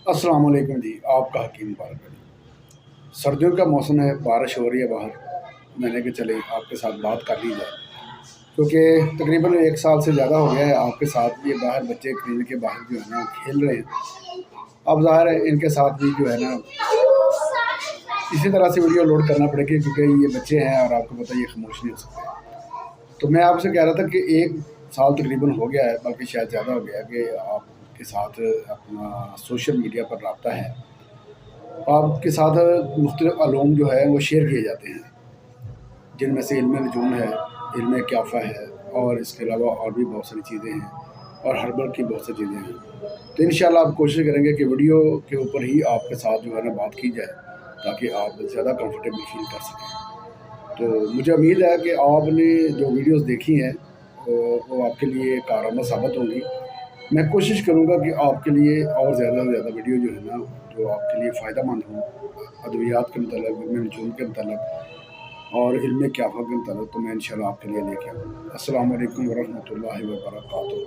अस्सलाम वालेकुम जी। आपका हकीम मुबारक करें। सर्दियों का मौसम है, बारिश हो रही है बाहर। मैंने कि चले आपके साथ बात कर ली जाए, क्योंकि तकरीबन 1 साल से ज़्यादा हो गया है आपके साथ ये बाहर बच्चे खरीद के बाहर जो है ना खेल रहे हैं। अब ज़ाहिर है इनके साथ भी जो है ना इसी तरह से वीडियो लोड करना पड़ेगी, क्योंकि ये बच्चे हैं और आपको पता है ये खामोश नहीं हो सकते। तो मैं आपसे कह रहा था कि 1 साल तकरीबन हो गया है, बल्कि शायद ज़्यादा हो गया कि आपके साथ अपना सोशल मीडिया पर रब्ता है। आपके साथ मुख्तलिफ अलूम जो है वो शेयर किए जाते हैं, जिनमें से इल्म नजूम है, इल्म क्याफ़ा है, और इसके अलावा और भी बहुत सारी चीज़ें हैं, और हर्बल की बहुत सी चीज़ें हैं। तो इंशाल्लाह आप कोशिश करेंगे कि वीडियो के ऊपर ही आपके साथ जो है ना बात की जाए, ताकि आप ज़्यादा कंफर्टेबल फील कर सकें। तो मुझे उम्मीद है कि आपने जो वीडियोस देखी हैं वो आपके लिए कारगर साबित होंगी। मैं कोशिश करूँगा कि आपके लिए और ज़्यादा से ज़्यादा वीडियो जो है ना जो आपके लिए फ़ायदा मंद हों, अद्वियात के मतलब, इल्म नजूम के मतलब, और इल्म क्याफ़ा के मतलब, तो मैं इंशाल्लाह आपके लिए लेके आऊँगा। अस्सलाम वालेकुम वरहमतुल्लाहि व बरकातुहू।